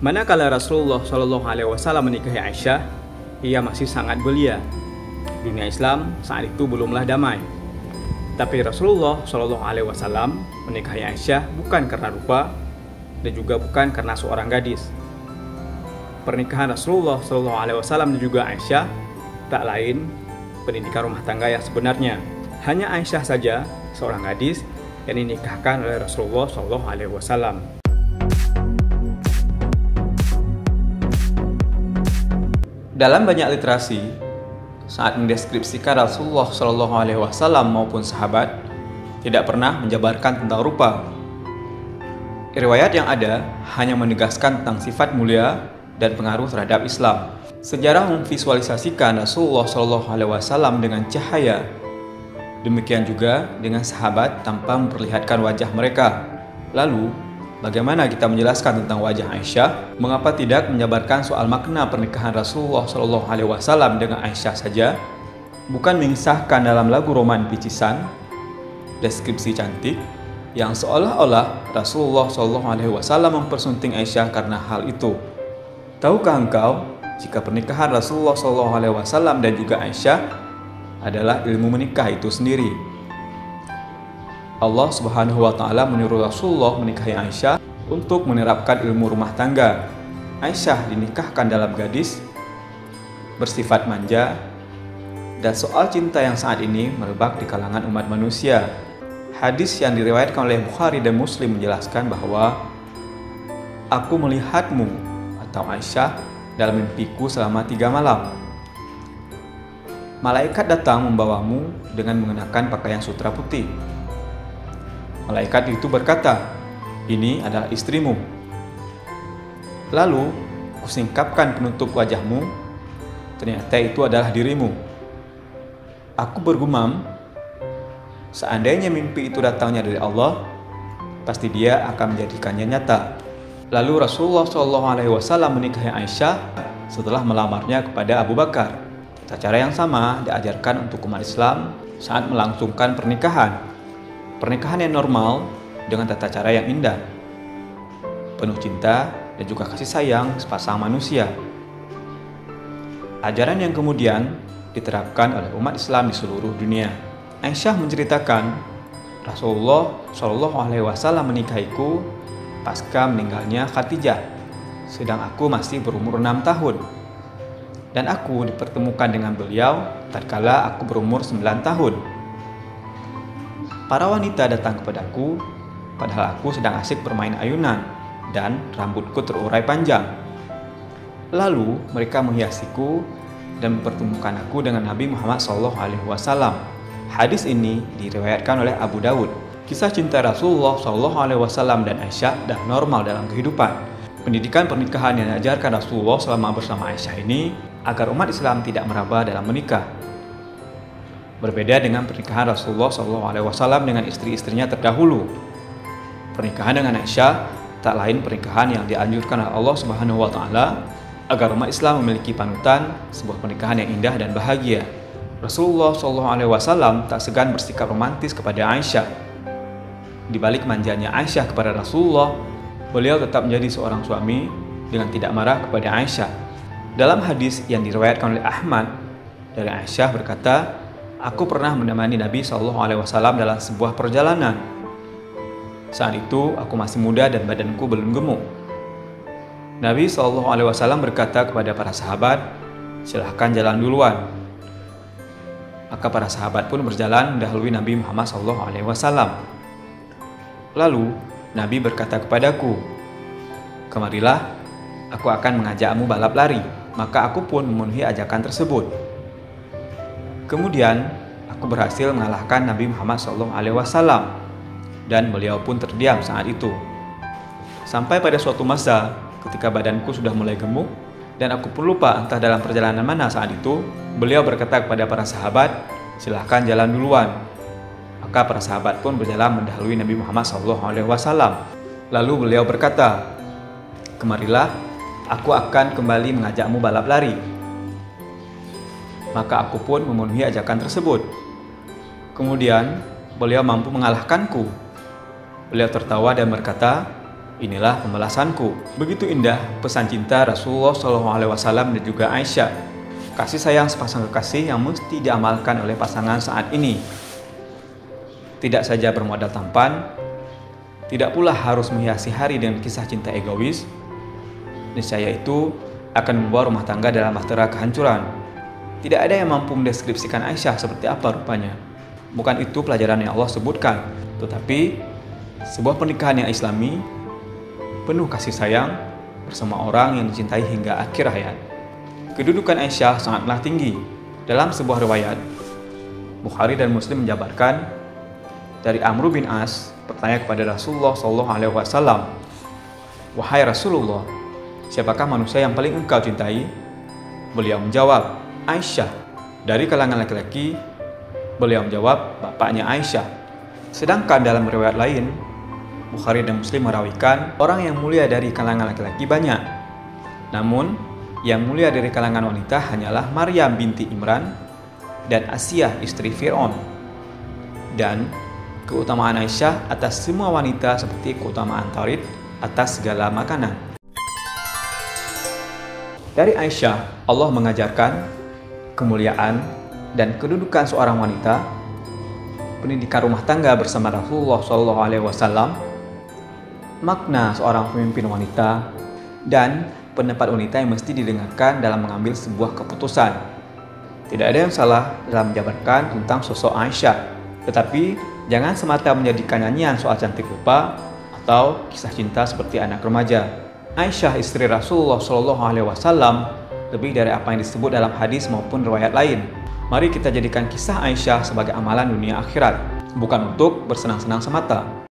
Manakala Rasulullah Shallallahu Alaihi Wasallam menikahi Aisyah, ia masih sangat belia. Dunia Islam saat itu belumlah damai. Tapi Rasulullah Shallallahu Alaihi Wasallam menikahi Aisyah bukan karena rupa dan juga bukan karena seorang gadis. Pernikahan Rasulullah Shallallahu Alaihi Wasallam dan juga Aisyah tak lain pendidikan rumah tangga yang sebenarnya. Hanya Aisyah saja seorang gadis yang dinikahkan oleh Rasulullah Shallallahu Alaihi Wasallam. Dalam banyak literasi, saat mendeskripsikan Rasulullah Shallallahu Alaihi Wasallam maupun sahabat, tidak pernah menjabarkan tentang rupa. Riwayat yang ada hanya menegaskan tentang sifat mulia dan pengaruh terhadap Islam. Sejarah memvisualisasikan Rasulullah Shallallahu Alaihi Wasallam dengan cahaya. Demikian juga dengan sahabat tanpa memperlihatkan wajah mereka. Lalu, bagaimana kita menjelaskan tentang wajah Aisyah? Mengapa tidak menjabarkan soal makna pernikahan Rasulullah Shallallahu Alaihi Wasallam dengan Aisyah saja? Bukan mengisahkan dalam lagu roman picisan, deskripsi cantik, yang seolah-olah Rasulullah Shallallahu Alaihi Wasallam mempersunting Aisyah karena hal itu. Tahukah engkau jika pernikahan Rasulullah Shallallahu Alaihi Wasallam dan juga Aisyah adalah ilmu menikah itu sendiri? Allah Subhanahu wa Ta'ala menyuruh Rasulullah menikahi Aisyah untuk menerapkan ilmu rumah tangga. Aisyah dinikahkan dalam gadis bersifat manja, dan soal cinta yang saat ini merebak di kalangan umat manusia. Hadis yang diriwayatkan oleh Bukhari dan Muslim menjelaskan bahwa aku melihatmu atau Aisyah dalam mimpiku selama 3 malam. Malaikat datang membawamu dengan mengenakan pakaian sutra putih. Malaikat itu berkata, "Ini adalah istrimu." Lalu, kusingkapkan penutup wajahmu, ternyata itu adalah dirimu. Aku bergumam, seandainya mimpi itu datangnya dari Allah, pasti Dia akan menjadikannya nyata. Lalu Rasulullah SAW menikahi Aisyah setelah melamarnya kepada Abu Bakar. Tata cara yang sama diajarkan untuk umat Islam saat melangsungkan pernikahan. Pernikahan yang normal dengan tata cara yang indah, penuh cinta dan juga kasih sayang sepasang manusia. Ajaran yang kemudian diterapkan oleh umat Islam di seluruh dunia. Aisyah menceritakan, Rasulullah Shallallahu Alaihi Wasallam menikahiku pasca meninggalnya Khadijah, sedang aku masih berumur 6 tahun. Dan aku dipertemukan dengan beliau tatkala aku berumur 9 tahun. Para wanita datang kepadaku, padahal aku sedang asik bermain ayunan dan rambutku terurai panjang. Lalu mereka menghiasiku dan mempertemukan aku dengan Nabi Muhammad SAW. Hadis ini diriwayatkan oleh Abu Dawud. Kisah cinta Rasulullah SAW dan Aisyah dah normal dalam kehidupan. Pendidikan pernikahan yang diajarkan Rasulullah selama bersama Aisyah ini agar umat Islam tidak meraba dalam menikah. Berbeda dengan pernikahan Rasulullah SAW dengan istri-istrinya terdahulu. Pernikahan dengan Aisyah tak lain pernikahan yang dianjurkan oleh Allah Subhanahu wa Ta'ala agar umat Islam memiliki panutan sebuah pernikahan yang indah dan bahagia. Rasulullah SAW tak segan bersikap romantis kepada Aisyah. Di balik manjanya Aisyah kepada Rasulullah, beliau tetap menjadi seorang suami dengan tidak marah kepada Aisyah. Dalam hadis yang diriwayatkan oleh Ahmad dari Aisyah berkata, aku pernah menemani Nabi SAW dalam sebuah perjalanan. Saat itu aku masih muda dan badanku belum gemuk. Nabi SAW berkata kepada para sahabat, silahkan jalan duluan. Maka para sahabat pun berjalan mendahului Nabi Muhammad SAW. Lalu Nabi berkata kepadaku, kemarilah, aku akan mengajakmu balap lari. Maka aku pun memenuhi ajakan tersebut. Kemudian aku berhasil mengalahkan Nabi Muhammad SAW dan beliau pun terdiam saat itu. Sampai pada suatu masa ketika badanku sudah mulai gemuk dan aku pun lupa entah dalam perjalanan mana saat itu, beliau berkata kepada para sahabat, silahkan jalan duluan. Maka para sahabat pun berjalan mendahului Nabi Muhammad SAW. Lalu beliau berkata, kemarilah, aku akan kembali mengajakmu balap lari. Maka aku pun memenuhi ajakan tersebut. Kemudian beliau mampu mengalahkanku. Beliau tertawa dan berkata, Inilah pembalasanku. Begitu indah pesan cinta Rasulullah SAW dan juga Aisyah. Kasih sayang sepasang kekasih yang mesti diamalkan oleh pasangan saat ini. Tidak saja bermodal tampan, tidak pula harus menghiasi hari dengan kisah cinta egois. Niscaya itu akan membawa rumah tangga dalam bahtera kehancuran. Tidak ada yang mampu mendeskripsikan Aisyah seperti apa rupanya. Bukan itu pelajaran yang Allah sebutkan, tetapi sebuah pernikahan yang islami, penuh kasih sayang bersama orang yang dicintai hingga akhir hayat. Kedudukan Aisyah sangatlah tinggi. Dalam sebuah riwayat, Bukhari dan Muslim menjabarkan dari Amr bin As bertanya kepada Rasulullah SAW, "Wahai Rasulullah, siapakah manusia yang paling engkau cintai?" Beliau menjawab, "Aisyah." Dari kalangan laki-laki, beliau menjawab, "Bapaknya Aisyah." Sedangkan dalam riwayat lain, Bukhari dan Muslim merawikan orang yang mulia dari kalangan laki-laki banyak. Namun, yang mulia dari kalangan wanita hanyalah Maryam binti Imran dan Asiyah istri Fir'aun. Dan keutamaan Aisyah atas semua wanita seperti keutamaan Taurat atas segala makanan. Dari Aisyah, Allah mengajarkan kemuliaan dan kedudukan seorang wanita, pendidikan rumah tangga bersama Rasulullah SAW, makna seorang pemimpin wanita, dan pendapat wanita yang mesti didengarkan dalam mengambil sebuah keputusan. Tidak ada yang salah dalam menjabarkan tentang sosok Aisyah, tetapi jangan semata menjadikan nyanyian soal cantik rupa atau kisah cinta seperti anak remaja. Aisyah istri Rasulullah SAW lebih dari apa yang disebut dalam hadis maupun riwayat lain. Mari kita jadikan kisah Aisyah sebagai amalan dunia akhirat, bukan untuk bersenang-senang semata.